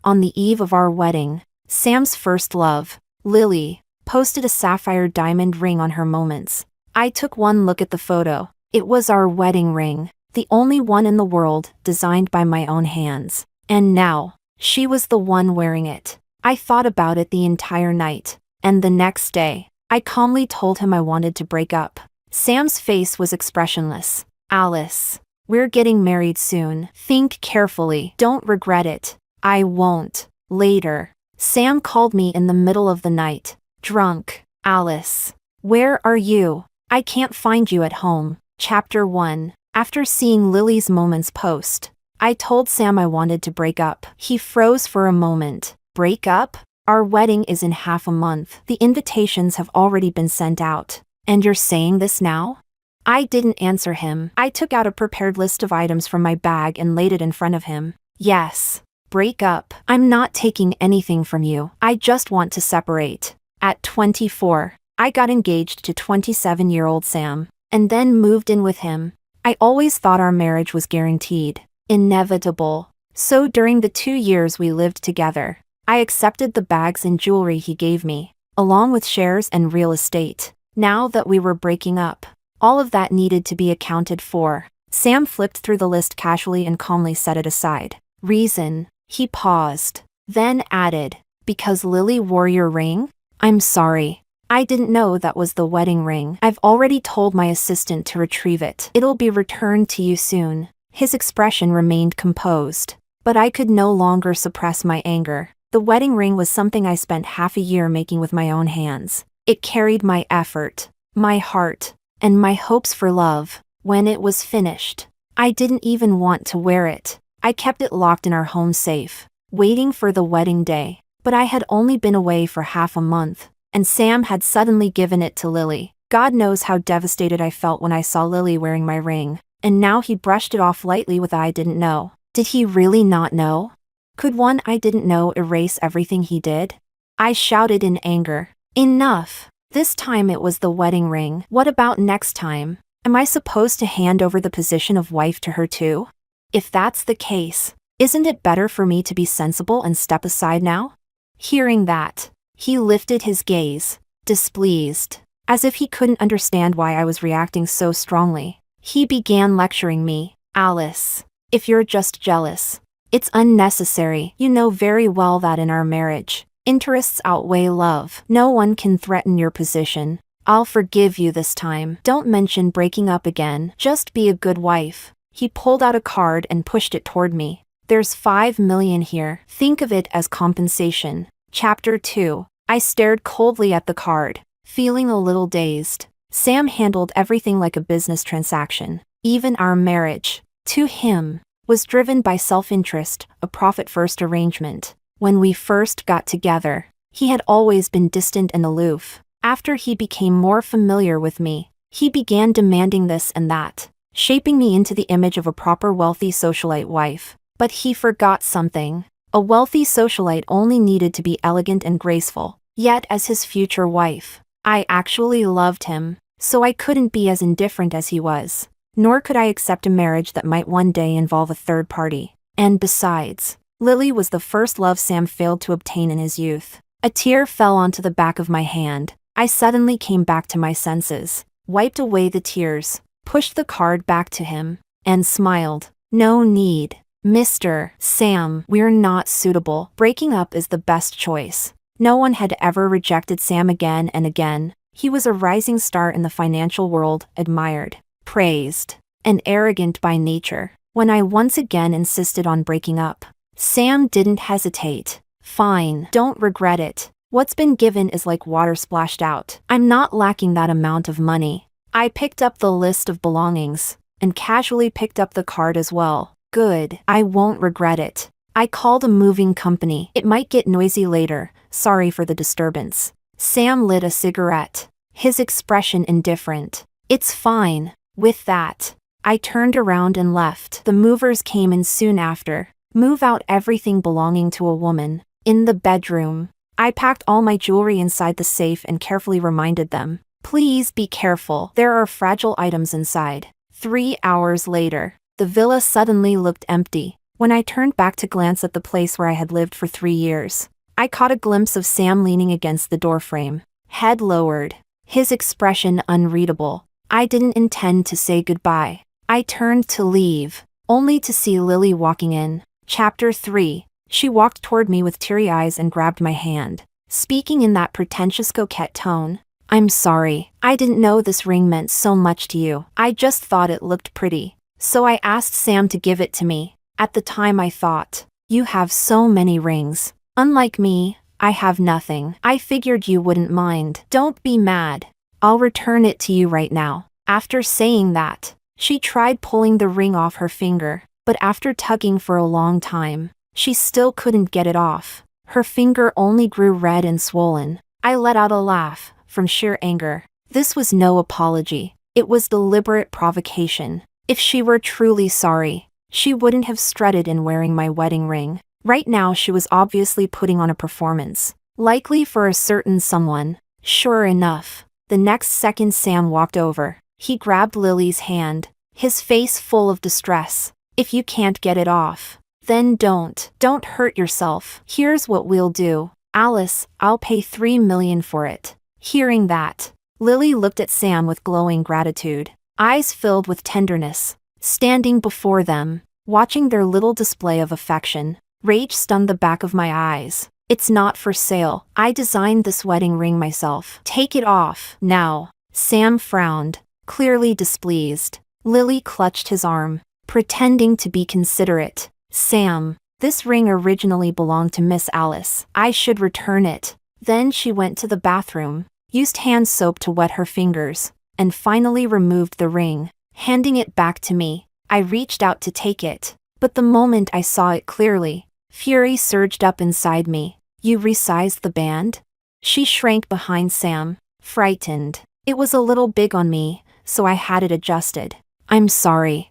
On the eve of our wedding, Sam's first love, Lily, posted a sapphire diamond ring on her Moments. I took one look at the photo. It was our wedding ring, the only one in the world designed by my own hands. And now, she was the one wearing it. I thought about it the entire night, and the next day, I calmly told him I wanted to break up. Sam's face was expressionless. Alice, we're getting married soon. Think carefully. Don't regret it. I won't. Later, Sam called me in the middle of the night. Drunk. Alice, where are you? I can't find you at home. Chapter 1. After seeing Lily's Moments post, I told Sam I wanted to break up. He froze for a moment. Break up? Our wedding is in half a month. The invitations have already been sent out. And you're saying this now? I didn't answer him. I took out a prepared list of items from my bag and laid it in front of him. Yes. Break up. I'm not taking anything from you. I just want to separate. At 24, I got engaged to 27-year-old Sam, and then moved in with him. I always thought our marriage was guaranteed, inevitable. So during the 2 years we lived together, I accepted the bags and jewelry he gave me, along with shares and real estate. Now that we were breaking up, all of that needed to be accounted for. Sam flipped through the list casually and calmly set it aside. Reason. He paused, then added, because Lily wore your ring? I'm sorry. I didn't know that was the wedding ring. I've already told my assistant to retrieve it. It'll be returned to you soon. His expression remained composed, but I could no longer suppress my anger. The wedding ring was something I spent half a year making with my own hands. It carried my effort, my heart, and my hopes for love. When it was finished, I didn't even want to wear it. I kept it locked in our home safe, waiting for the wedding day. But I had only been away for half a month, and Sam had suddenly given it to Lily. God knows how devastated I felt when I saw Lily wearing my ring, and now he brushed it off lightly with I didn't know. Did he really not know? Could one I didn't know erase everything he did? I shouted in anger. Enough! This time it was the wedding ring. What about next time? Am I supposed to hand over the position of wife to her too? If that's the case, isn't it better for me to be sensible and step aside now? Hearing that, he lifted his gaze, displeased, as if he couldn't understand why I was reacting so strongly. He began lecturing me. Alice, if you're just jealous, it's unnecessary. You know very well that in our marriage, interests outweigh love. No one can threaten your position. I'll forgive you this time. Don't mention breaking up again. Just be a good wife. He pulled out a card and pushed it toward me. There's $5 million here. Think of it as compensation. Chapter 2. I stared coldly at the card, feeling a little dazed. Sam handled everything like a business transaction. Even our marriage, to him, was driven by self-interest, a profit-first arrangement. When we first got together, he had always been distant and aloof. After he became more familiar with me, he began demanding this and that, shaping me into the image of a proper wealthy socialite wife. But he forgot something. A wealthy socialite only needed to be elegant and graceful. Yet as his future wife, I actually loved him, so I couldn't be as indifferent as he was. Nor could I accept a marriage that might one day involve a third party. And besides, Lily was the first love Sam failed to obtain in his youth. A tear fell onto the back of my hand. I suddenly came back to my senses, wiped away the tears, pushed the card back to him, and smiled. No need. Mr. Sam, we're not suitable. Breaking up is the best choice. No one had ever rejected Sam again and again. He was a rising star in the financial world, admired, praised, and arrogant by nature. When I once again insisted on breaking up, Sam didn't hesitate. Fine, don't regret it. What's been given is like water splashed out. I'm not lacking that amount of money. I picked up the list of belongings, and casually picked up the card as well. Good, I won't regret it. I called a moving company. It might get noisy later. Sorry for the disturbance. Sam lit a cigarette, his expression indifferent. It's fine. With that, I turned around and left. The movers came in soon after. Move out everything belonging to a woman. In the bedroom, I packed all my jewelry inside the safe and carefully reminded them, please be careful. There are fragile items inside. 3 hours later, the villa suddenly looked empty. When I turned back to glance at the place where I had lived for 3 years, I caught a glimpse of Sam leaning against the doorframe, head lowered, his expression unreadable. I didn't intend to say goodbye. I turned to leave, only to see Lily walking in. Chapter 3. She walked toward me with teary eyes and grabbed my hand, speaking in that pretentious coquette tone. "I'm sorry. I didn't know this ring meant so much to you. I just thought it looked pretty, so I asked Sam to give it to me. At the time I thought, you have so many rings. Unlike me, I have nothing. I figured you wouldn't mind. Don't be mad. I'll return it to you right now." After saying that, she tried pulling the ring off her finger, but after tugging for a long time, she still couldn't get it off. Her finger only grew red and swollen. I let out a laugh, from sheer anger. This was no apology. It was deliberate provocation. If she were truly sorry, she wouldn't have strutted in wearing my wedding ring. Right now she was obviously putting on a performance, likely for a certain someone. Sure enough, the next second Sam walked over. He grabbed Lily's hand, his face full of distress. "If you can't get it off, then don't hurt yourself. Here's what we'll do. Alice, I'll pay $3 million for it." Hearing that, Lily looked at Sam with glowing gratitude, eyes filled with tenderness. Standing before them, watching their little display of affection, rage stung the back of my eyes. "It's not for sale. I designed this wedding ring myself. Take it off now." Sam frowned, clearly displeased. Lily clutched his arm, pretending to be considerate. "Sam, this ring originally belonged to Miss Alice. I should return it." Then she went to the bathroom, used hand soap to wet her fingers, and finally removed the ring, handing it back to me. I reached out to take it, but the moment I saw it clearly, fury surged up inside me. "You resized the band?" She shrank behind Sam, frightened. "It was a little big on me, so I had it adjusted." I'm sorry.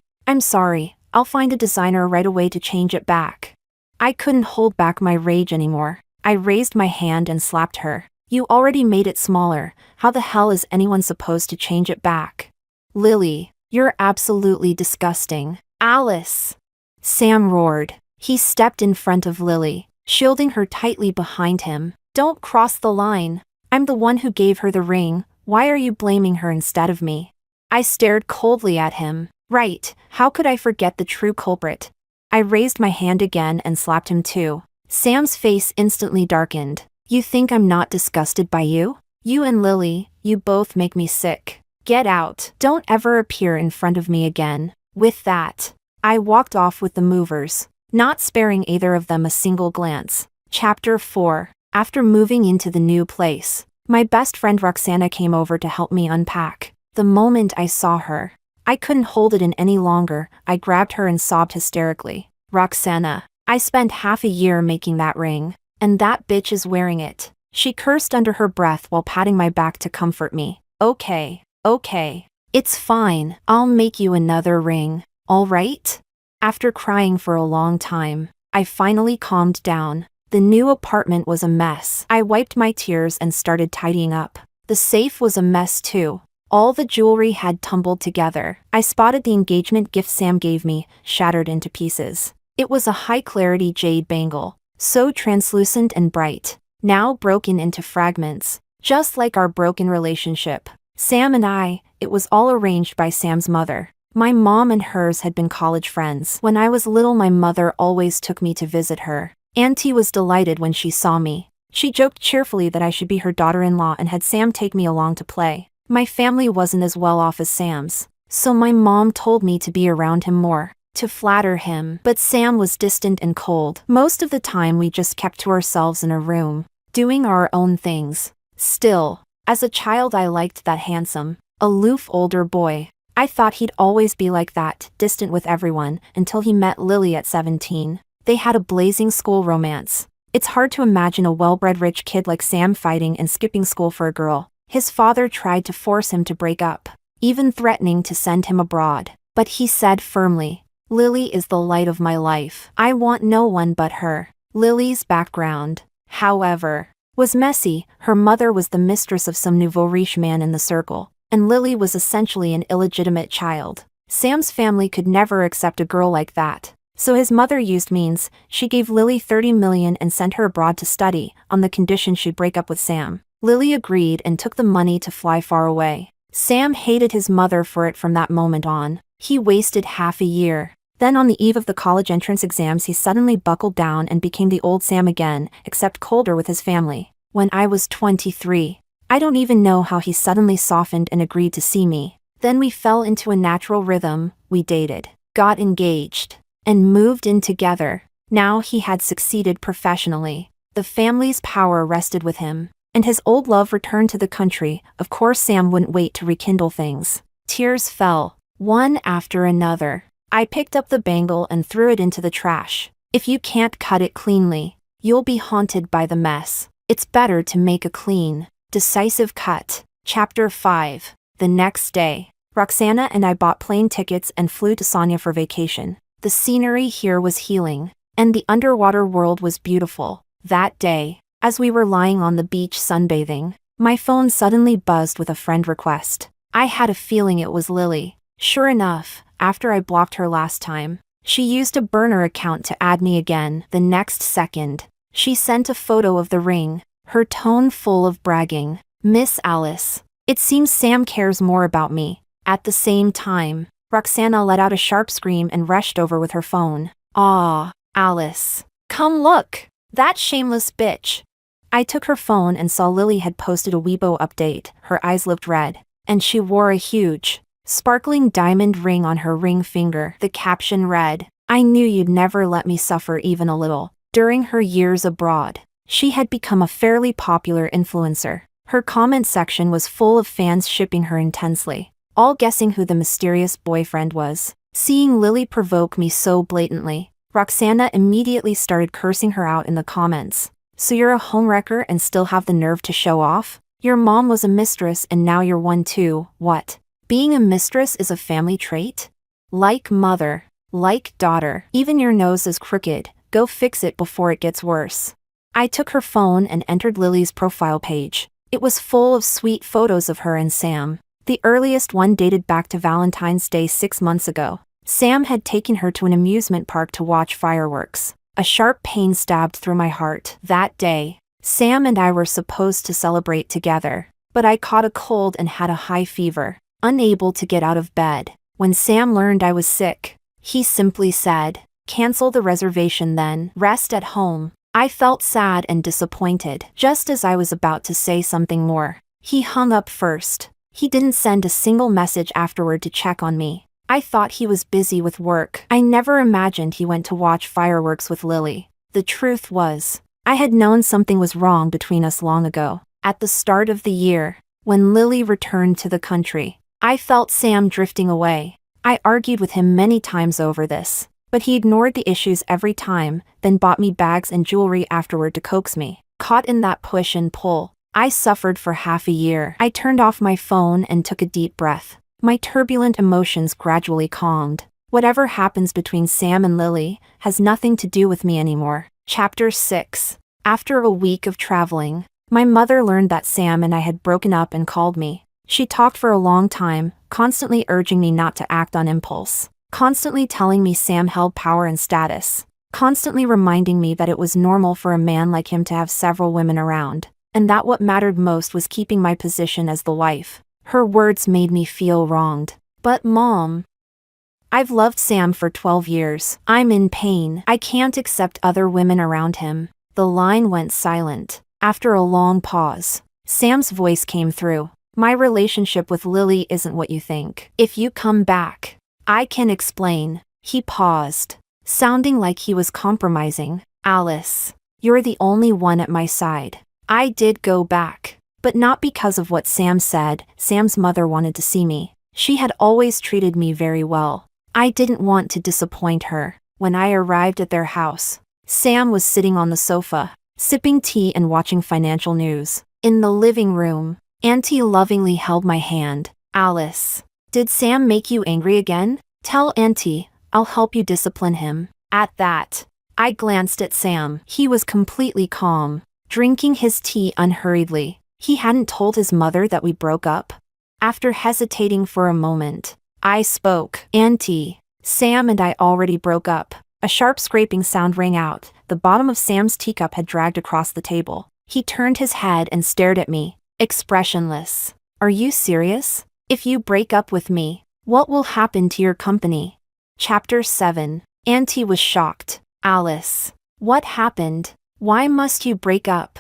I'll find a designer right away to change it back." I couldn't hold back my rage anymore. I raised my hand and slapped her. "You already made it smaller. How the hell is anyone supposed to change it back?" "Lily, you're absolutely disgusting." "Alice!" Sam roared. He stepped in front of Lily, shielding her tightly behind him. "Don't cross the line. I'm the one who gave her the ring. Why are you blaming her instead of me?" I stared coldly at him. Right, how could I forget the true culprit? I raised my hand again and slapped him too. Sam's face instantly darkened. "You think I'm not disgusted by you? You and Lily, you both make me sick. Get out. Don't ever appear in front of me again." With that, I walked off with the movers, not sparing either of them a single glance. Chapter 4. After moving into the new place, my best friend Roxana came over to help me unpack. The moment I saw her, I couldn't hold it in any longer. I grabbed her and sobbed hysterically. "Roxana, I spent half a year making that ring, and that bitch is wearing it." She cursed under her breath while patting my back to comfort me. Okay. It's fine. I'll make you another ring, all right?" After crying for a long time, I finally calmed down. The new apartment was a mess. I wiped my tears and started tidying up. The safe was a mess too. All the jewelry had tumbled together. I spotted the engagement gift Sam gave me, shattered into pieces. It was a high-clarity jade bangle, so translucent and bright, now broken into fragments, just like our broken relationship. Sam and I, it was all arranged by Sam's mother. My mom and hers had been college friends. When I was little, my mother always took me to visit her. Auntie was delighted when she saw me. She joked cheerfully that I should be her daughter-in-law and had Sam take me along to play. My family wasn't as well off as Sam's, so my mom told me to be around him more, to flatter him. But Sam was distant and cold. Most of the time we just kept to ourselves in a room, doing our own things. Still, as a child I liked that handsome, aloof older boy. I thought he'd always be like that, distant with everyone, until he met Lily at 17. They had a blazing school romance. It's hard to imagine a well-bred rich kid like Sam fighting and skipping school for a girl. His father tried to force him to break up, even threatening to send him abroad. But he said firmly, "Lily is the light of my life. I want no one but her." Lily's background, however, was messy. Her mother was the mistress of some nouveau riche man in the circle, and Lily was essentially an illegitimate child. Sam's family could never accept a girl like that. So his mother used means. She gave Lily $30 million and sent her abroad to study, on the condition she'd break up with Sam. Lily agreed and took the money to fly far away. Sam hated his mother for it from that moment on. He wasted half a year. Then on the eve of the college entrance exams he suddenly buckled down and became the old Sam again, except colder with his family. When I was 23. I don't even know how he suddenly softened and agreed to see me. Then we fell into a natural rhythm, we dated, got engaged, and moved in together. Now he had succeeded professionally. The family's power rested with him, and his old love returned to the country. Of course Sam wouldn't wait to rekindle things. Tears fell, one after another. I picked up the bangle and threw it into the trash. If you can't cut it cleanly, you'll be haunted by the mess. It's better to make a clean, decisive cut. Chapter 5. The next day, Roxana and I bought plane tickets and flew to Sonia for vacation. The scenery here was healing, and the underwater world was beautiful. That day, as we were lying on the beach sunbathing, my phone suddenly buzzed with a friend request. I had a feeling it was Lily. Sure enough, after I blocked her last time, she used a burner account to add me again. The next second, she sent a photo of the ring, her tone full of bragging. Miss Alice, it seems Sam cares more about me. At the same time, Roxana let out a sharp scream and rushed over with her phone. "Ah, Alice. Come look! That shameless bitch!" I took her phone and saw Lily had posted a Weibo update. Her eyes looked red, and she wore a huge, sparkling diamond ring on her ring finger. The caption read, "I knew you'd never let me suffer even a little." During her years abroad, she had become a fairly popular influencer. Her comment section was full of fans shipping her intensely, all guessing who the mysterious boyfriend was. Seeing Lily provoke me so blatantly, Roxana immediately started cursing her out in the comments. "So you're a homewrecker and still have the nerve to show off? Your mom was a mistress and now you're one too. What? Being a mistress is a family trait? Like mother, like daughter. Even your nose is crooked. Go fix it before it gets worse." I took her phone and entered Lily's profile page. It was full of sweet photos of her and Sam. The earliest one dated back to Valentine's Day 6 months ago. Sam had taken her to an amusement park to watch fireworks. A sharp pain stabbed through my heart. That day, Sam and I were supposed to celebrate together, but I caught a cold and had a high fever, unable to get out of bed. When Sam learned I was sick, he simply said, "Cancel the reservation then, rest at home." I felt sad and disappointed. Just as I was about to say something more, he hung up first. He didn't send a single message afterward to check on me. I thought he was busy with work. I never imagined he went to watch fireworks with Lily. The truth was, I had known something was wrong between us long ago. At the start of the year, when Lily returned to the country, I felt Sam drifting away. I argued with him many times over this, but he ignored the issues every time, then bought me bags and jewelry afterward to coax me. Caught in that push and pull, I suffered for half a year. I turned off my phone and took a deep breath. My turbulent emotions gradually calmed. Whatever happens between Sam and Lily has nothing to do with me anymore. Chapter 6. After a week of traveling, my mother learned that Sam and I had broken up and called me. She talked for a long time, constantly urging me not to act on impulse, constantly telling me Sam held power and status, constantly reminding me that it was normal for a man like him to have several women around, and that what mattered most was keeping my position as the wife. Her words made me feel wronged. "But Mom, I've loved Sam for 12 years. I'm in pain. I can't accept other women around him." The line went silent. After a long pause, Sam's voice came through. "My relationship with Lily isn't what you think. If you come back, I can explain." He paused, sounding like he was compromising. "Alice, you're the only one at my side." I did go back, but not because of what Sam said. Sam's mother wanted to see me. She had always treated me very well. I didn't want to disappoint her. When I arrived at their house, Sam was sitting on the sofa, sipping tea and watching financial news. In the living room, Auntie lovingly held my hand. "Alice, did Sam make you angry again? Tell Auntie, I'll help you discipline him." At that, I glanced at Sam. He was completely calm, drinking his tea unhurriedly. He hadn't told his mother that we broke up. After hesitating for a moment, I spoke. "Auntie, Sam and I already broke up. A sharp scraping sound rang out. The bottom of Sam's teacup had dragged across the table. He turned his head and stared at me, expressionless. Are you serious? If you break up with me, what will happen to your company? Chapter 7. Auntie was shocked. Alice. What happened? Why must you break up?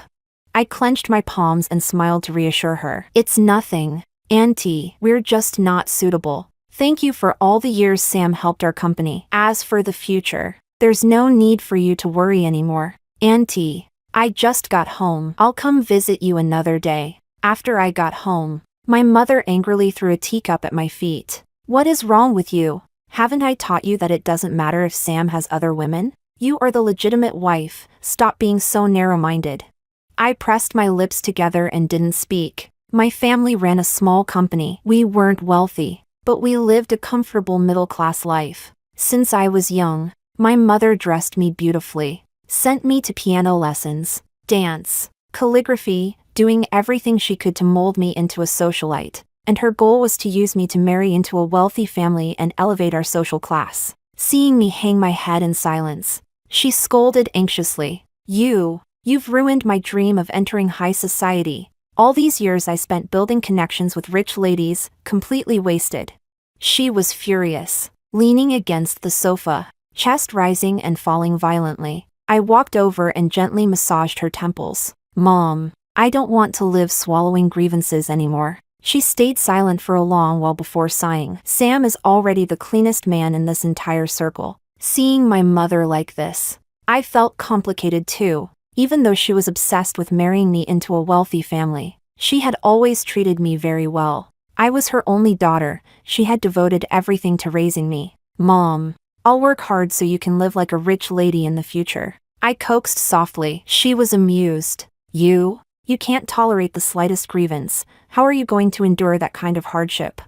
I clenched my palms and smiled to reassure her. It's nothing. Auntie, we're just not suitable. Thank you for all the years Sam helped our company. As for the future, there's no need for you to worry anymore. Auntie, I just got home. I'll come visit you another day. After I got home, my mother angrily threw a teacup at my feet. What is wrong with you? Haven't I taught you that it doesn't matter if Sam has other women? You are the legitimate wife. Stop being so narrow-minded. I pressed my lips together and didn't speak. My family ran a small company. We weren't wealthy, but we lived a comfortable middle-class life. Since I was young, my mother dressed me beautifully, sent me to piano lessons, dance, calligraphy, doing everything she could to mold me into a socialite, and her goal was to use me to marry into a wealthy family and elevate our social class. Seeing me hang my head in silence, she scolded anxiously. You've ruined my dream of entering high society. All these years I spent building connections with rich ladies, completely wasted. She was furious, leaning against the sofa, chest rising and falling violently. I walked over and gently massaged her temples. Mom, I don't want to live swallowing grievances anymore. She stayed silent for a long while before sighing. Sam is already the cleanest man in this entire circle. Seeing my mother like this, I felt complicated too. Even though she was obsessed with marrying me into a wealthy family, she had always treated me very well. I was her only daughter. She had devoted everything to raising me. Mom, I'll work hard so you can live like a rich lady in the future. I coaxed softly. She was amused. You can't tolerate the slightest grievance. How are you going to endure that kind of hardship?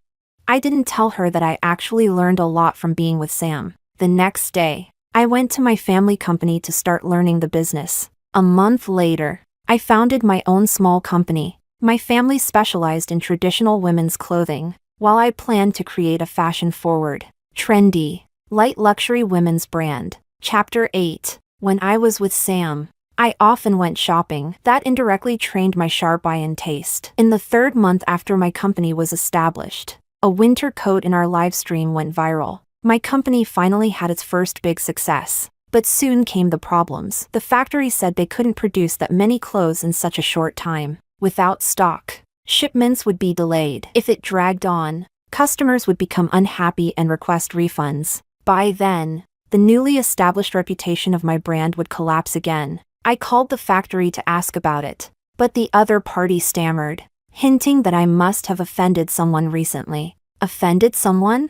I didn't tell her that I actually learned a lot from being with Sam. The next day, I went to my family company to start learning the business. A month later, I founded my own small company. My family specialized in traditional women's clothing, while I planned to create a fashion-forward, trendy, light luxury women's brand. Chapter 8. When I was with Sam, I often went shopping. That indirectly trained my sharp eye and taste. In the 3rd month after my company was established, a winter coat in our live stream went viral. My company finally had its first big success. But soon came the problems. The factory said they couldn't produce that many clothes in such a short time. Without stock, shipments would be delayed. If it dragged on, customers would become unhappy and request refunds. By then, the newly established reputation of my brand would collapse again. I called the factory to ask about it, but the other party stammered, hinting that I must have offended someone recently. Offended someone?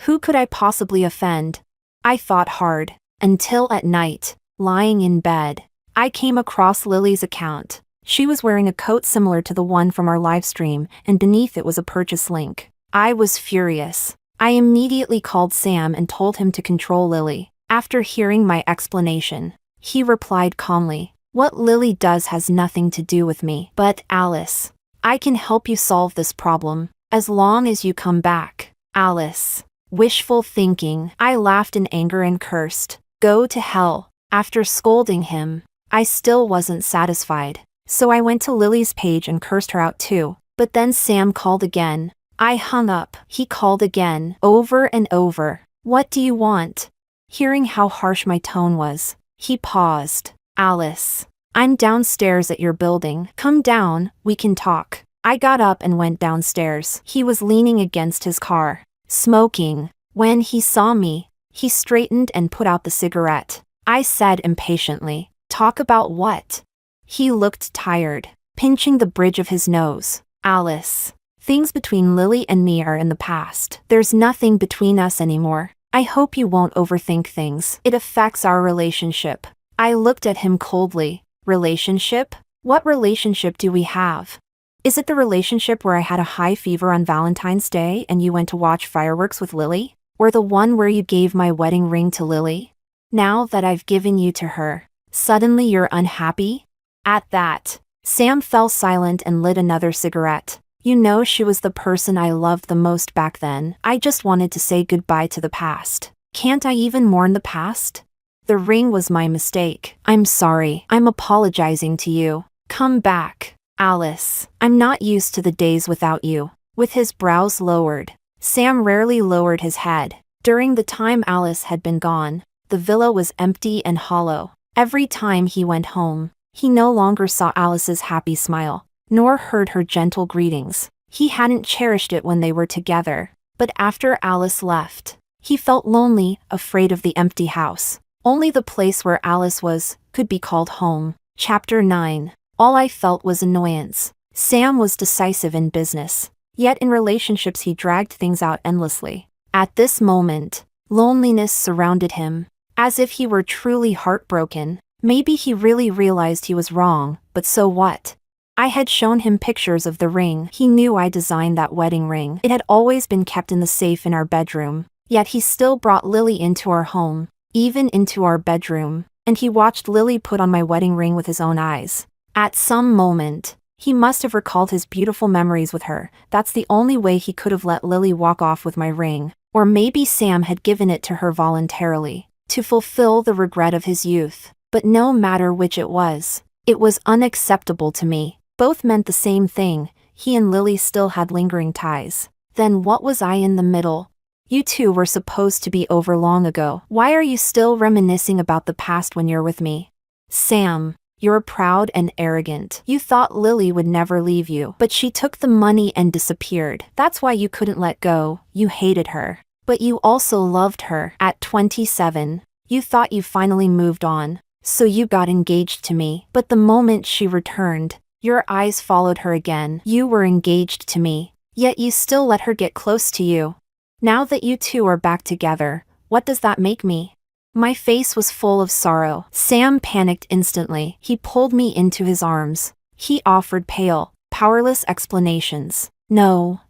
Who could I possibly offend? I thought hard. Until at night, lying in bed, I came across Lily's account. She was wearing a coat similar to the one from our live stream, and beneath it was a purchase link. I was furious. I immediately called Sam and told him to control Lily. After hearing my explanation, he replied calmly, "What Lily does has nothing to do with me. But Alice, I can help you solve this problem, as long as you come back." Alice. Wishful thinking. I laughed in anger and cursed. Go to hell. After scolding him, I still wasn't satisfied. So I went to Lily's page and cursed her out too. But then Sam called again. I hung up. He called again, over and over. What do you want? Hearing how harsh my tone was, he paused. Alice, I'm downstairs at your building. Come down, we can talk. I got up and went downstairs. He was leaning against his car, smoking. When he saw me, he straightened and put out the cigarette. I said impatiently, "Talk about what?" He looked tired, pinching the bridge of his nose. Alice, things between Lily and me are in the past. There's nothing between us anymore. I hope you won't overthink things. It affects our relationship. I looked at him coldly. Relationship? What relationship do we have? Is it the relationship where I had a high fever on Valentine's Day and you went to watch fireworks with Lily? Or the one where you gave my wedding ring to Lily? Now that I've given you to her, suddenly you're unhappy? At that, Sam fell silent and lit another cigarette. You know, she was the person I loved the most back then. I just wanted to say goodbye to the past. Can't I even mourn the past? The ring was my mistake. I'm sorry. I'm apologizing to you. Come back, Alice. I'm not used to the days without you. With his brows lowered, Sam rarely lowered his head. During the time Alice had been gone, the villa was empty and hollow. Every time he went home, he no longer saw Alice's happy smile, nor heard her gentle greetings. He hadn't cherished it when they were together, but after Alice left, he felt lonely, afraid of the empty house. Only the place where Alice was could be called home. Chapter 9. All I felt was annoyance. Sam was decisive in business, yet in relationships he dragged things out endlessly. At this moment, loneliness surrounded him, as if he were truly heartbroken. Maybe he really realized he was wrong, but so what? I had shown him pictures of the ring. He knew I designed that wedding ring. It had always been kept in the safe in our bedroom, yet he still brought Lily into our home, even into our bedroom, and he watched Lily put on my wedding ring with his own eyes. At some moment, he must have recalled his beautiful memories with her. That's the only way he could have let Lily walk off with my ring. Or maybe Sam had given it to her voluntarily, to fulfill the regret of his youth. But no matter which it was unacceptable to me. Both meant the same thing. He and Lily still had lingering ties. Then what was I in the middle? You two were supposed to be over long ago. Why are you still reminiscing about the past when you're with me? Sam, you're proud and arrogant. You thought Lily would never leave you, but she took the money and disappeared. That's why you couldn't let go. You hated her. But you also loved her. At 27, you thought you finally moved on, so you got engaged to me. But the moment she returned, your eyes followed her again. You were engaged to me, yet you still let her get close to you. Now that you two are back together, what does that make me? My face was full of sorrow. Sam panicked instantly. He pulled me into his arms. He offered pale, powerless explanations. No,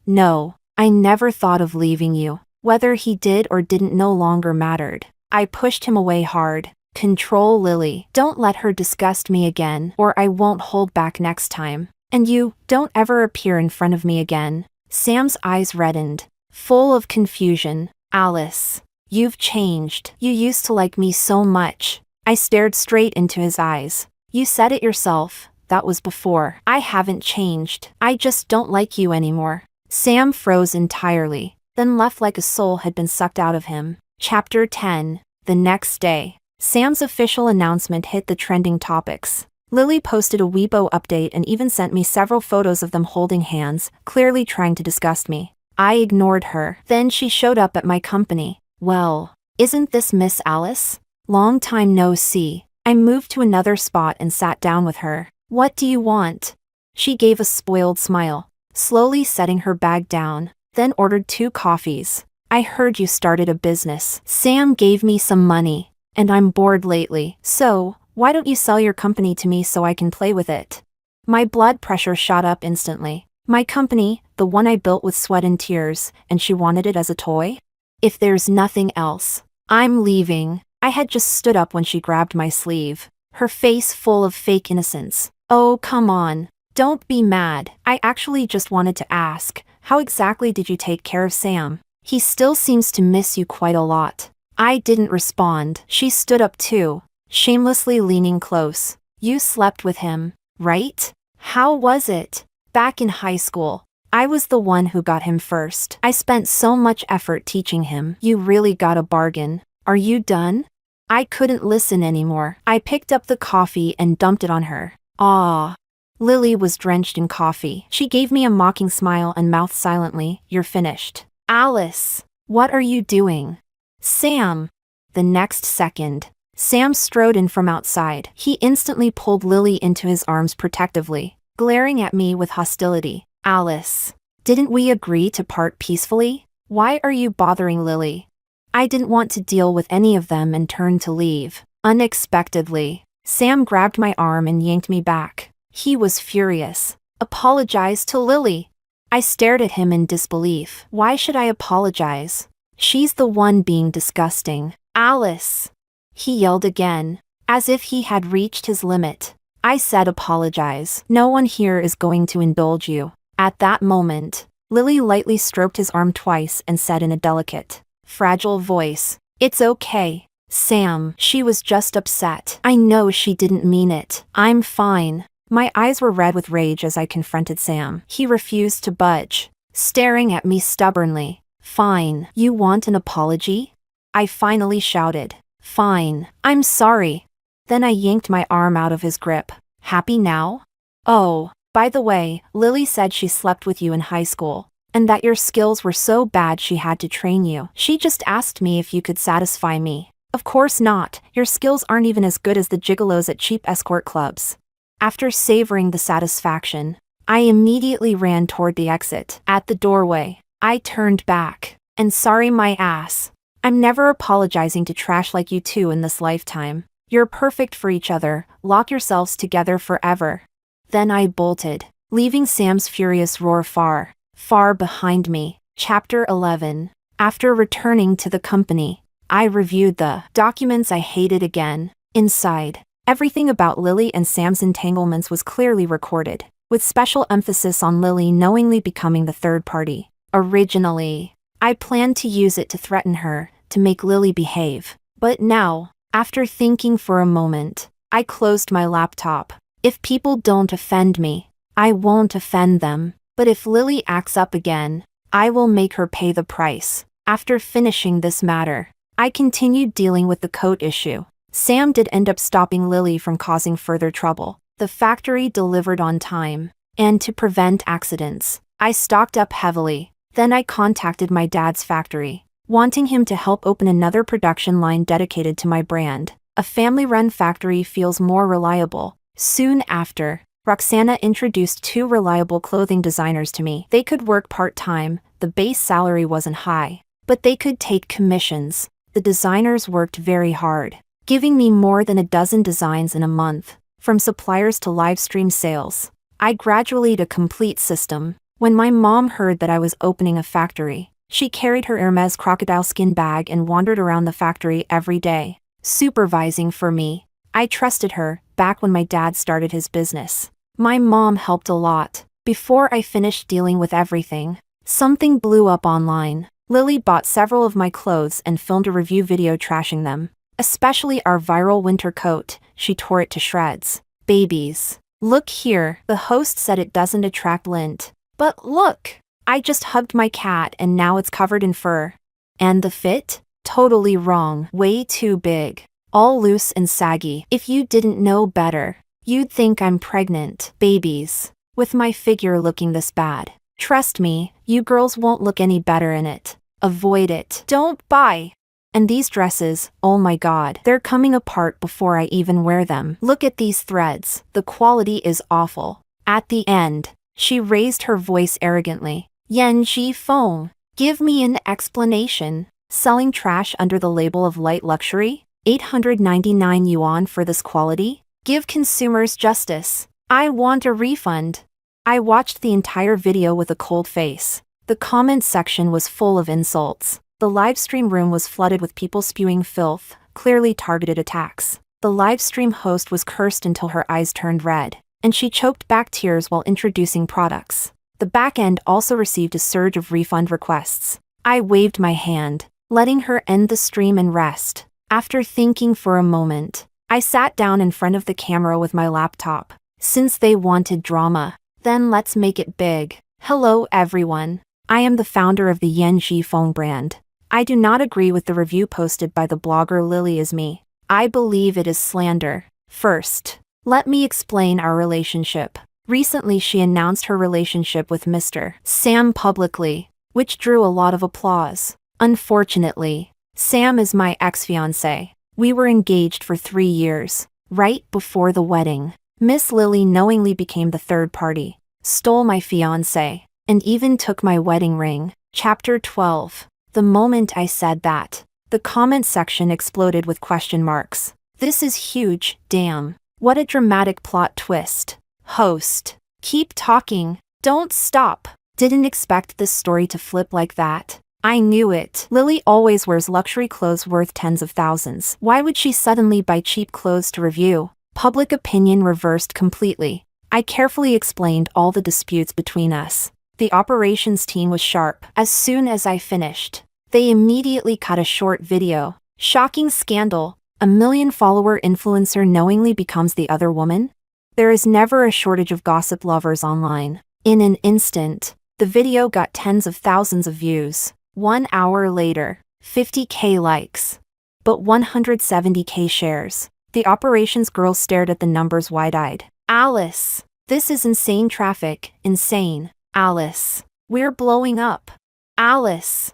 I never thought of leaving you. Whether he did or didn't no longer mattered. I pushed him away hard. Control Lily. Don't let her disgust me again, or I won't hold back next time. And you, don't ever appear in front of me again. Sam's eyes reddened, full of confusion. Alice, you've changed. You used to like me so much. I stared straight into his eyes. You said it yourself, that was before. I haven't changed. I just don't like you anymore. Sam froze entirely, then left like a soul had been sucked out of him. Chapter 10. The next day, Sam's official announcement hit the trending topics. Lily posted a Weibo update and even sent me several photos of them holding hands, clearly trying to disgust me. I ignored her. Then she showed up at my company. Well, isn't this Miss Alice? Long time no see. I moved to another spot and sat down with her. What do you want? She gave a spoiled smile, slowly setting her bag down, then ordered 2 coffees. I heard you started a business. Sam gave me some money, and I'm bored lately. So, why don't you sell your company to me so I can play with it? My blood pressure shot up instantly. My company, the one I built with sweat and tears, and she wanted it as a toy? If there's nothing else, I'm leaving. I had just stood up when she grabbed my sleeve, her face full of fake innocence. Oh, come on. Don't be mad. I actually just wanted to ask, how exactly did you take care of Sam? He still seems to miss you quite a lot. I didn't respond. She stood up too, shamelessly leaning close. You slept with him, right? How was it? Back in high school, I was the one who got him first. I spent so much effort teaching him. You really got a bargain. Are you done? I couldn't listen anymore. I picked up the coffee and dumped it on her. Ah. Lily was drenched in coffee. She gave me a mocking smile and mouthed silently, "You're finished." Alice, what are you doing? Sam. The next second, Sam strode in from outside. He instantly pulled Lily into his arms protectively, glaring at me with hostility. Alice, didn't we agree to part peacefully? Why are you bothering Lily? I didn't want to deal with any of them and turned to leave. Unexpectedly, Sam grabbed my arm and yanked me back. He was furious. Apologize to Lily. I stared at him in disbelief. Why should I apologize? She's the one being disgusting. Alice. He yelled again, as if he had reached his limit. I said apologize. No one here is going to indulge you. At that moment, Lily lightly stroked his arm twice and said in a delicate, fragile voice, "It's okay. Sam, she was just upset. I know she didn't mean it. I'm fine. My eyes were red with rage as I confronted Sam. He refused to budge, staring at me stubbornly. Fine. You want an apology? I finally shouted. Fine. I'm sorry. Then I yanked my arm out of his grip. Happy now? Oh, by the way, Lily said she slept with you in high school, and that your skills were so bad she had to train you. She just asked me if you could satisfy me. Of course not. Your skills aren't even as good as the gigolos at cheap escort clubs. After savoring the satisfaction, I immediately ran toward the exit. At the doorway, I turned back. And sorry my ass. I'm never apologizing to trash like you two in this lifetime. You're perfect for each other. Lock yourselves together forever. Then I bolted, leaving Sam's furious roar far, far behind me. Chapter 11. After returning to the company, I reviewed the documents I hated again. Inside, everything about Lily and Sam's entanglements was clearly recorded, with special emphasis on Lily knowingly becoming the third party. Originally, I planned to use it to threaten her, to make Lily behave. But now, after thinking for a moment, I closed my laptop. If people don't offend me, I won't offend them. But if Lily acts up again, I will make her pay the price. After finishing this matter, I continued dealing with the coat issue. Sam did end up stopping Lily from causing further trouble. The factory delivered on time, and to prevent accidents, I stocked up heavily. Then I contacted my dad's factory, wanting him to help open another production line dedicated to my brand. A family-run factory feels more reliable. Soon after, Roxana introduced 2 reliable clothing designers to me. They could work part-time, the base salary wasn't high, but they could take commissions. The designers worked very hard, giving me more than a dozen designs in a month, from suppliers to live stream sales. I graduated a complete system. When my mom heard that I was opening a factory, she carried her Hermes crocodile skin bag and wandered around the factory every day, supervising for me. I trusted her, back when my dad started his business. My mom helped a lot. Before I finished dealing with everything, something blew up online. Lily bought several of my clothes and filmed a review video trashing them. Especially our viral winter coat, she tore it to shreds. Babies. Look here, the host said it doesn't attract lint. But look! I just hugged my cat and now it's covered in fur. And the fit? Totally wrong. Way too big. All loose and saggy. If you didn't know better, you'd think I'm pregnant. Babies. With my figure looking this bad. Trust me, you girls won't look any better in it. Avoid it. Don't buy. And these dresses, oh my god, they're coming apart before I even wear them. Look at these threads. The quality is awful. At the end, she raised her voice arrogantly. Yanji Feng, give me an explanation. Selling trash under the label of light luxury? 899 yuan for this quality? Give consumers justice. I want a refund. I watched the entire video with a cold face. The comment section was full of insults. The livestream room was flooded with people spewing filth, clearly targeted attacks. The livestream host was cursed until her eyes turned red, and she choked back tears while introducing products. The back end also received a surge of refund requests. I waved my hand, letting her end the stream and rest. After thinking for a moment, I sat down in front of the camera with my laptop. Since they wanted drama, then let's make it big. Hello everyone. I am the founder of the Yanji Feng brand. I do not agree with the review posted by the blogger Lily is me. I believe it is slander. First, let me explain our relationship. Recently she announced her relationship with Mr. Sam publicly, which drew a lot of applause. Unfortunately, Sam is my ex-fiancé. We were engaged for 3 years. Right before the wedding, Miss Lily knowingly became the third party, stole my fiancé, and even took my wedding ring. Chapter 12. The moment I said that, the comment section exploded with question marks. This is huge, damn. What a dramatic plot twist. Host. Keep talking. Don't stop. Didn't expect this story to flip like that. I knew it. Lily always wears luxury clothes worth tens of thousands. Why would she suddenly buy cheap clothes to review? Public opinion reversed completely. I carefully explained all the disputes between us. The operations team was sharp. As soon as I finished, they immediately cut a short video, Shocking scandal. A million-follower influencer knowingly becomes the other woman? There is never a shortage of gossip lovers online. In an instant, the video got tens of thousands of views. 1 hour later, 50K likes. But 170K shares. The operations girl stared at the numbers wide-eyed. Alice, this is insane traffic, insane. Alice, we're blowing up. Alice,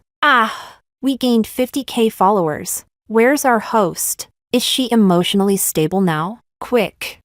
we gained 50K followers. Where's our host? Is she emotionally stable now? Quick,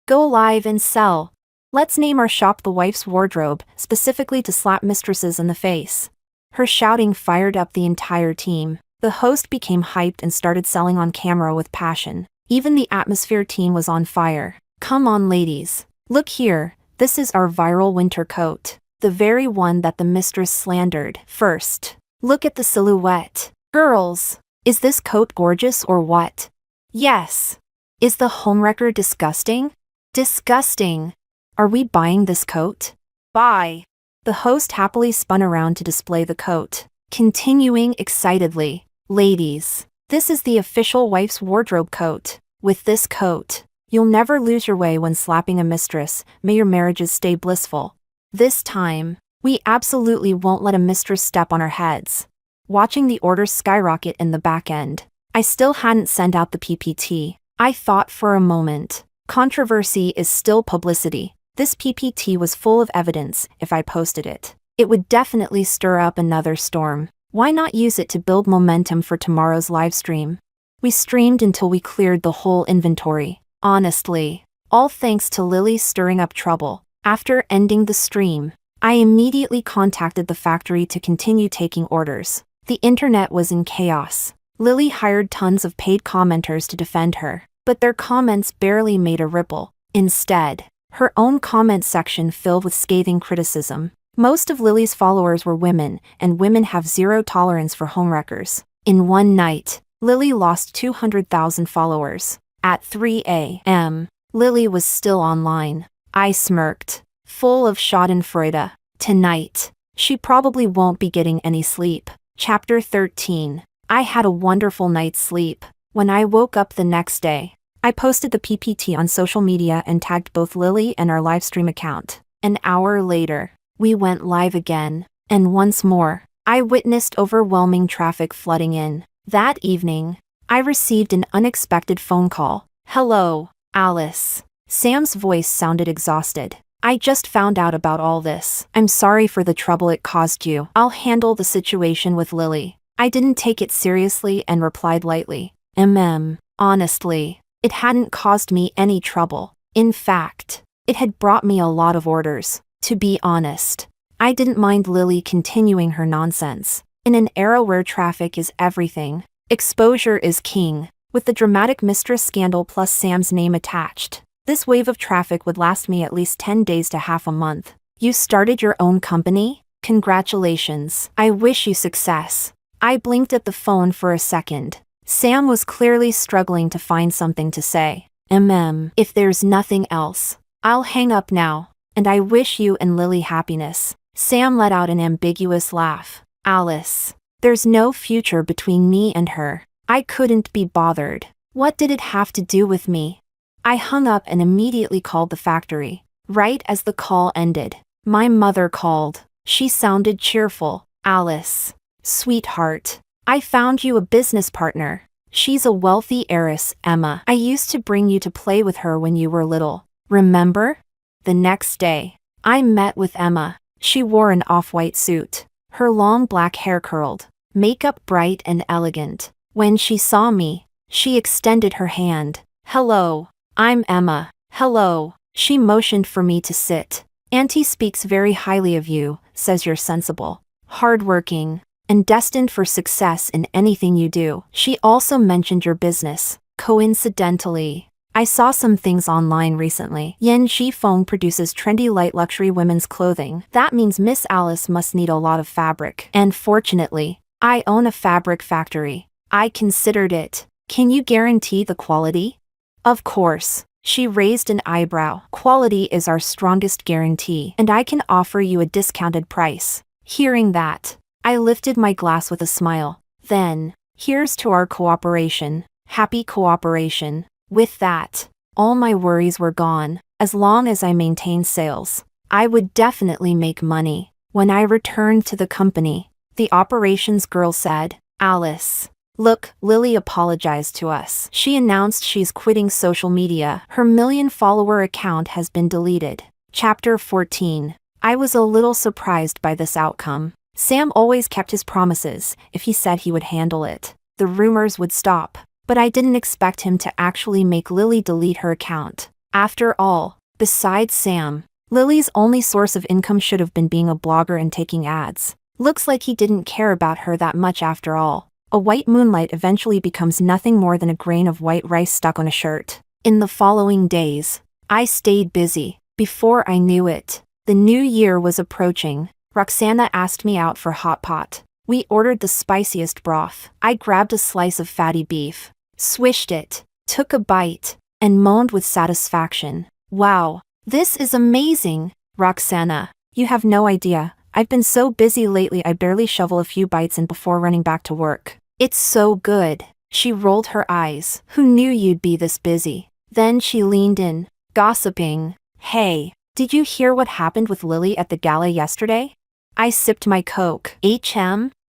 go live and sell. Let's name our shop The Wife's Wardrobe, specifically to slap mistresses in the face. Her shouting fired up the entire team. The host became hyped and started selling on camera with passion. Even the atmosphere team was on fire. Come on ladies. Look here, this is our viral winter coat. The very one that the mistress slandered. First, look at the silhouette. Girls, is this coat gorgeous or what? Yes. Is the homewrecker disgusting? Disgusting. Are we buying this coat? Buy. The host happily spun around to display the coat, continuing excitedly. Ladies, this is the official wife's wardrobe coat. With this coat, you'll never lose your way when slapping a mistress. May your marriages stay blissful. This time, we absolutely won't let a mistress step on our heads. Watching the orders skyrocket in the back end, I still hadn't sent out the PPT. I thought for a moment. Controversy is still publicity. This PPT was full of evidence. If I posted it, it would definitely stir up another storm. Why not use it to build momentum for tomorrow's live stream? We streamed until we cleared the whole inventory. Honestly, all thanks to Lily stirring up trouble. After ending the stream, I immediately contacted the factory to continue taking orders. The internet was in chaos. Lily hired tons of paid commenters to defend her, but their comments barely made a ripple. Instead, her own comment section filled with scathing criticism. Most of Lily's followers were women, and women have zero tolerance for homewreckers. In one night, Lily lost 200,000 followers. At 3 a.m., Lily was still online. I smirked, full of schadenfreude. Tonight, she probably won't be getting any sleep. Chapter 13. I had a wonderful night's sleep. When I woke up the next day, I posted the PPT on social media and tagged both Lily and our livestream account. An hour later, we went live again, and once more, I witnessed overwhelming traffic flooding in. That evening, I received an unexpected phone call. Hello, Alice. Sam's voice sounded exhausted. I just found out about all this. I'm sorry for the trouble it caused you. I'll handle the situation with Lily. I didn't take it seriously and replied lightly. Honestly, it hadn't caused me any trouble. In fact, it had brought me a lot of orders. To be honest, I didn't mind Lily continuing her nonsense. In an era where traffic is everything, exposure is king. With the dramatic mistress scandal plus Sam's name attached, this wave of traffic would last me at least 10 days to half a month. You started your own company? Congratulations. I wish you success. I blinked at the phone for a second. Sam was clearly struggling to find something to say. If there's nothing else, I'll hang up now, and I wish you and Lily happiness. Sam let out an ambiguous laugh. Alice, there's no future between me and her. I couldn't be bothered. What did it have to do with me? I hung up and immediately called the factory. Right as the call ended, my mother called. She sounded cheerful. Alice, sweetheart, I found you a business partner. She's a wealthy heiress, Emma. I used to bring you to play with her when you were little. Remember? The next day, I met with Emma. She wore an off-white suit, her long black hair curled, makeup bright and elegant. When she saw me, she extended her hand. Hello, I'm Emma. Hello. She motioned for me to sit. Auntie speaks very highly of you, says you're sensible, hardworking, and destined for success in anything you do. She also mentioned your business. Coincidentally, I saw some things online recently. Yen Shifeng produces trendy light luxury women's clothing. That means Miss Alice must need a lot of fabric. And fortunately, I own a fabric factory. I considered it. Can you guarantee the quality? Of course. She raised an eyebrow. Quality is our strongest guarantee, and I can offer you a discounted price. Hearing that, I lifted my glass with a smile. Then, Here's to our cooperation. Happy cooperation. With that, all my worries were gone. As long as I maintained sales, I would definitely make money. When I returned to the company, the operations girl said, "Alice, look, Lily apologized to us. She announced she's quitting social media. Her million-follower account has been deleted." Chapter 14. I was a little surprised by this outcome. Sam always kept his promises. If he said he would handle it, the rumors would stop. But I didn't expect him to actually make Lily delete her account. After all, besides Sam, Lily's only source of income should have been being a blogger and taking ads. Looks like he didn't care about her that much after all. A white moonlight eventually becomes nothing more than a grain of white rice stuck on a shirt. In the following days, I stayed busy. Before I knew it, the new year was approaching. Roxana asked me out for hot pot. We ordered the spiciest broth. I grabbed a slice of fatty beef, swished it, took a bite, and moaned with satisfaction. "Wow, this is amazing, Roxana. You have no idea. I've been so busy lately I barely shovel a few bites in before running back to work. It's so good." She rolled her eyes. "Who knew you'd be this busy?" Then she leaned in, gossiping. "Hey, did you hear what happened with Lily at the gala yesterday?" I sipped my Coke.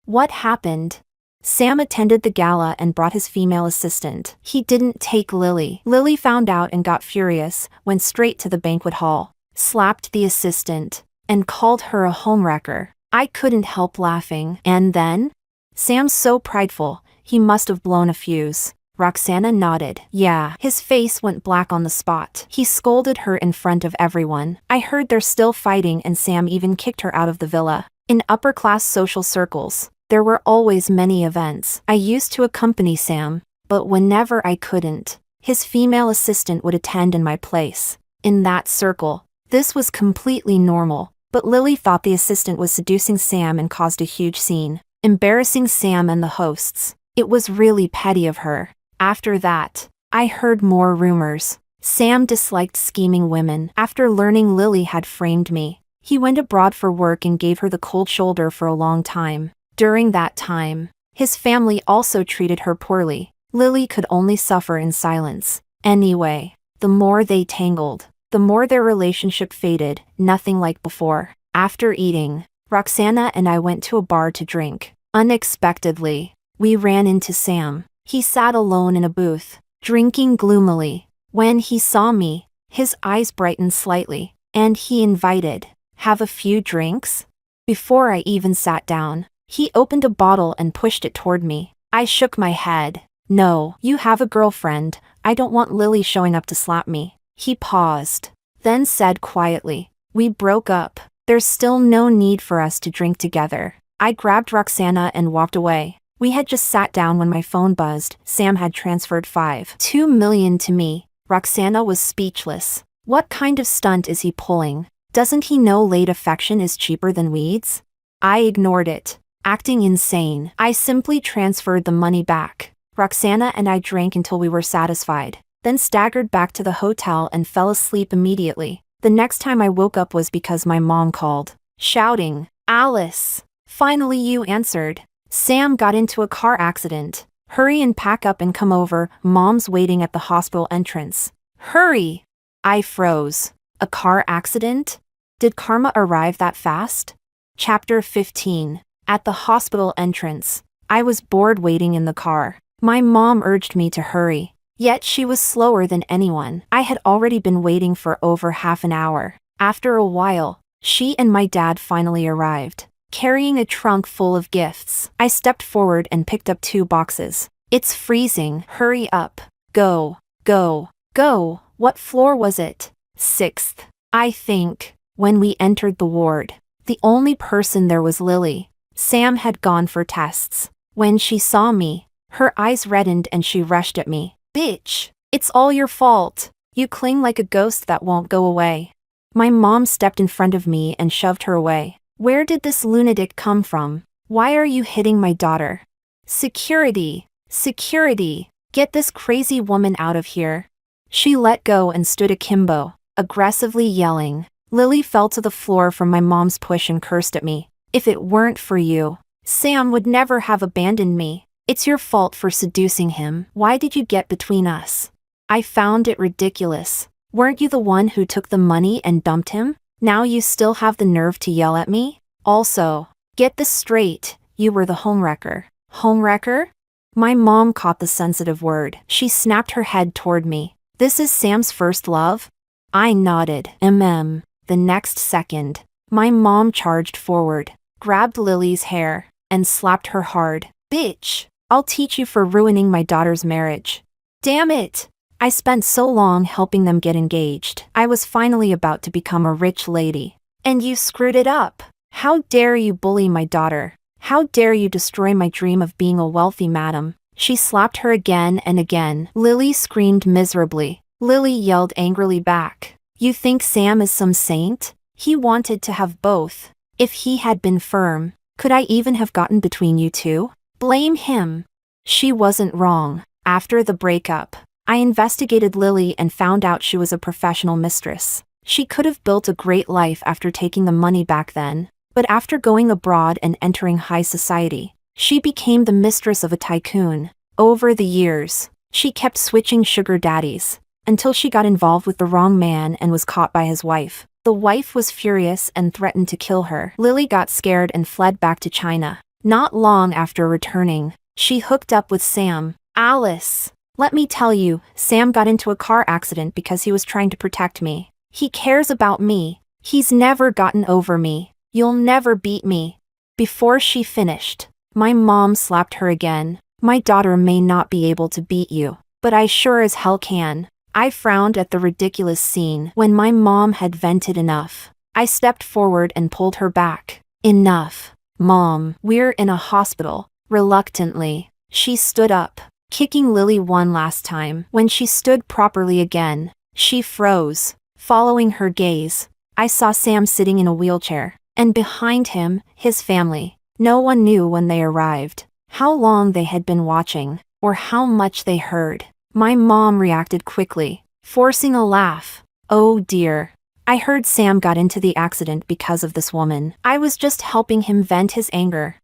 What happened? Sam attended the gala and brought his female assistant. He didn't take Lily. Lily found out and got furious, went straight to the banquet hall, slapped the assistant, and called her a homewrecker. I couldn't help laughing. And then? Sam's so prideful, he must have blown a fuse. Roxana nodded. Yeah. His face went black on the spot. He scolded her in front of everyone. I heard they're still fighting and Sam even kicked her out of the villa. In upper-class social circles, there were always many events. I used to accompany Sam, but whenever I couldn't, his female assistant would attend in my place. In that circle, this was completely normal, but Lily thought the assistant was seducing Sam and caused a huge scene, embarrassing Sam and the hosts. It was really petty of her. After that, I heard more rumors. Sam disliked scheming women. After learning Lily had framed me, he went abroad for work and gave her the cold shoulder for a long time. During that time, his family also treated her poorly. Lily could only suffer in silence. Anyway, the more they tangled, the more their relationship faded, nothing like before. After eating, Roxana and I went to a bar to drink. Unexpectedly, we ran into Sam. He sat alone in a booth, drinking gloomily. When he saw me, his eyes brightened slightly, and he invited, "Have a few drinks?" Before I even sat down, he opened a bottle and pushed it toward me. I shook my head. "No, you have a girlfriend. I don't want Lily showing up to slap me." He paused, then said quietly, "We broke up. There's still no need for us to drink together." I grabbed Roxana and walked away. We had just sat down when my phone buzzed. Sam had transferred $2 million to me. Roxana was speechless. What kind of stunt is he pulling? Doesn't he know late affection is cheaper than weeds? I ignored it, acting insane. I simply transferred the money back. Roxana and I drank until we were satisfied, then staggered back to the hotel and fell asleep immediately. The next time I woke up was because my mom called, shouting, "Alice! Finally you answered. Sam got into a car accident. Hurry and pack up and come over, Mom's waiting at the hospital entrance." "Hurry!" I froze. A car accident? Did karma arrive that fast? Chapter 15. At the hospital entrance, I was bored waiting in the car. My mom urged me to hurry, yet she was slower than anyone. I had already been waiting for over half an hour. After a while, she and my dad finally arrived, carrying a trunk full of gifts. I stepped forward and picked up 2 boxes. "It's freezing. Hurry up. Go, go, go." What floor was it? 6th, I think. When we entered the ward, the only person there was Lily. Sam had gone for tests. When she saw me, her eyes reddened and she rushed at me. "Bitch, it's all your fault. You cling like a ghost that won't go away." My mom stepped in front of me and shoved her away. "Where did this lunatic come from? Why are you hitting my daughter?" "Security! Security! Get this crazy woman out of here." She let go and stood akimbo, aggressively yelling. Lily fell to the floor from my mom's push and cursed at me. "If it weren't for you, Sam would never have abandoned me. It's your fault for seducing him. Why did you get between us? I found it ridiculous. Weren't you the one who took the money and dumped him? Now you still have the nerve to yell at me? Also, get this straight, you were the homewrecker. Homewrecker? My mom caught the sensitive word. She snapped her head toward me. This is Sam's first love? I nodded. The next second, my mom charged forward, grabbed Lily's hair, and slapped her hard. Bitch, I'll teach you for ruining my daughter's marriage. Damn it! I spent so long helping them get engaged. I was finally about to become a rich lady. And you screwed it up. How dare you bully my daughter? How dare you destroy my dream of being a wealthy madam? She slapped her again and again. Lily screamed miserably. Lily yelled angrily back. You think Sam is some saint? He wanted to have both. If he had been firm, could I even have gotten between you two? Blame him. She wasn't wrong. After the breakup, I investigated Lily and found out she was a professional mistress. She could have built a great life after taking the money back then, but after going abroad and entering high society, she became the mistress of a tycoon. Over the years, she kept switching sugar daddies, until she got involved with the wrong man and was caught by his wife. The wife was furious and threatened to kill her. Lily got scared and fled back to China. Not long after returning, she hooked up with Sam. Alice, let me tell you, Sam got into a car accident because he was trying to protect me. He cares about me. He's never gotten over me. You'll never beat me. Before she finished, my mom slapped her again. My daughter may not be able to beat you, but I sure as hell can. I frowned at the ridiculous scene. When my mom had vented enough, I stepped forward and pulled her back. Enough. Mom, we're in a hospital. Reluctantly, she stood up, kicking Lily one last time. When she stood properly again, she froze. Following her gaze, I saw Sam sitting in a wheelchair, and behind him, his family. No one knew when they arrived, how long they had been watching, or how much they heard. My mom reacted quickly, forcing a laugh. Oh dear. I heard Sam got into the accident because of this woman. I was just helping him vent his anger.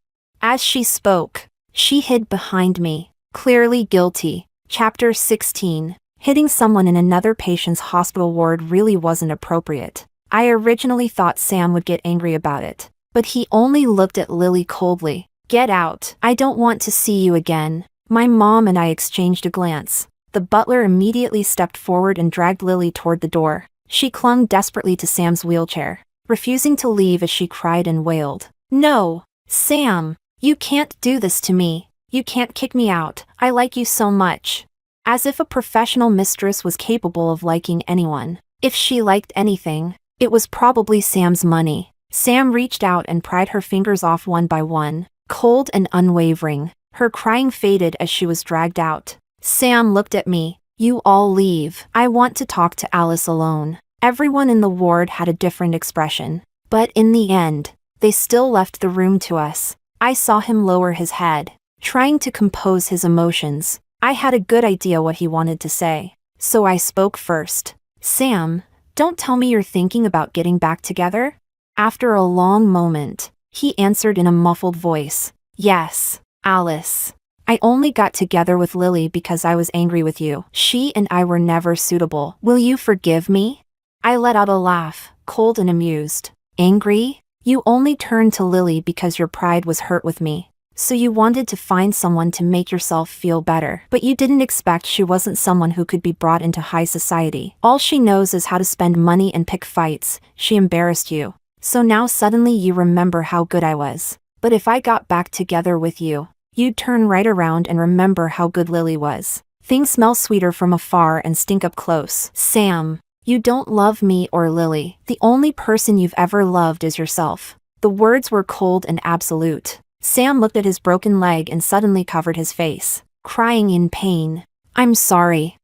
As she spoke, she hid behind me, clearly guilty. Chapter 16. Hitting someone in another patient's hospital ward really wasn't appropriate. I originally thought Sam would get angry about it, but he only looked at Lily coldly. Get out. I don't want to see you again. My mom and I exchanged a glance. The butler immediately stepped forward and dragged Lily toward the door. She clung desperately to Sam's wheelchair, refusing to leave as she cried and wailed. No, Sam, you can't do this to me. You can't kick me out. I like you so much. As if a professional mistress was capable of liking anyone. If she liked anything, it was probably Sam's money. Sam reached out and pried her fingers off one by one, cold and unwavering. Her crying faded as she was dragged out. Sam looked at me. You all leave. I want to talk to Alice alone. Everyone in the ward had a different expression, but in the end, they still left the room to us. I saw him lower his head, trying to compose his emotions. I had a good idea what he wanted to say, so I spoke first. Sam, don't tell me you're thinking about getting back together? After a long moment, he answered in a muffled voice. Yes, Alice. I only got together with Lily because I was angry with you. She and I were never suitable. Will you forgive me? I let out a laugh, cold and amused. Angry? You only turned to Lily because your pride was hurt with me. So you wanted to find someone to make yourself feel better. But you didn't expect she wasn't someone who could be brought into high society. All she knows is how to spend money and pick fights. She embarrassed you. So now suddenly you remember how good I was. But if I got back together with you, you'd turn right around and remember how good Lily was. Things smell sweeter from afar and stink up close. Sam, you don't love me or Lily. The only person you've ever loved is yourself. The words were cold and absolute. Sam looked at his broken leg and suddenly covered his face, crying in pain. I'm sorry.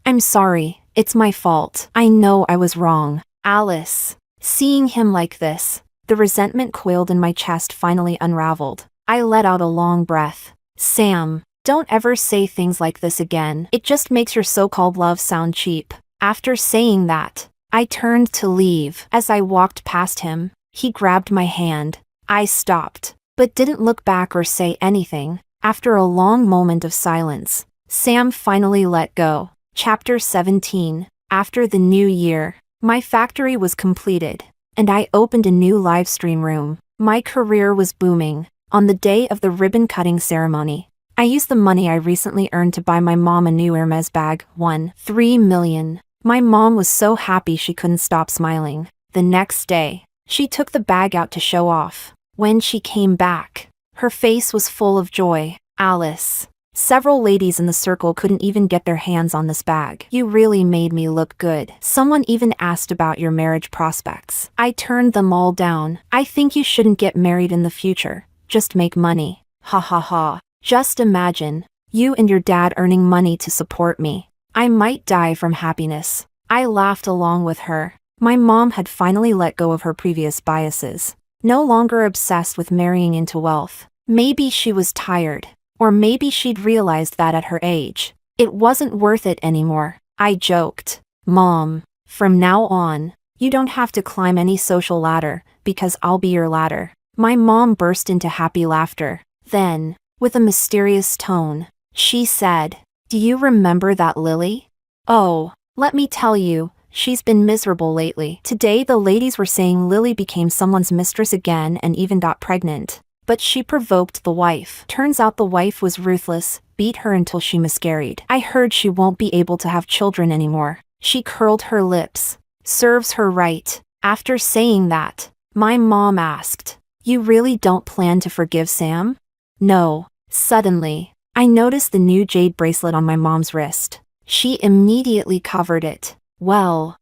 I'm sorry. It's my fault. I know I was wrong. Alice. Seeing him like this, the resentment coiled in my chest finally unraveled. I let out a long breath. Sam, don't ever say things like this again. It just makes your so-called love sound cheap. After saying that, I turned to leave. As I walked past him, he grabbed my hand. I stopped, but didn't look back or say anything. After a long moment of silence, Sam finally let go. Chapter 17. After the new year, my factory was completed, and I opened a new live stream room. My career was booming. On the day of the ribbon-cutting ceremony, I used the money I recently earned to buy my mom a new Hermes bag, 3 million. My mom was so happy she couldn't stop smiling. The next day, she took the bag out to show off. When she came back, her face was full of joy. Alice. Several ladies in the circle couldn't even get their hands on this bag. You really made me look good. Someone even asked about your marriage prospects. I turned them all down. I think you shouldn't get married in the future. Just make money. Ha ha ha. Just imagine, you and your dad earning money to support me. I might die from happiness. I laughed along with her. My mom had finally let go of her previous biases. No longer obsessed with marrying into wealth. Maybe she was tired. Or maybe she'd realized that at her age, it wasn't worth it anymore. I joked. Mom, from now on, you don't have to climb any social ladder, because I'll be your ladder. My mom burst into happy laughter. Then, with a mysterious tone, she said, "Do you remember that Lily? Oh, let me tell you, she's been miserable lately." Today the ladies were saying Lily became someone's mistress again and even got pregnant. But she provoked the wife. Turns out the wife was ruthless, beat her until she miscarried. I heard she won't be able to have children anymore. She curled her lips. Serves her right. After saying that, my mom asked, "You really don't plan to forgive Sam?" No. Suddenly, I noticed the new jade bracelet on my mom's wrist. She immediately covered it. Well,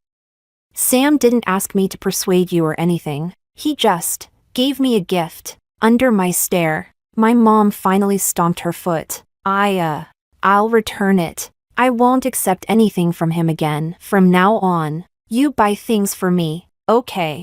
Sam didn't ask me to persuade you or anything. He just gave me a gift. Under my stare, my mom finally stomped her foot. I'll return it. I won't accept anything from him again. From now on, you buy things for me, okay?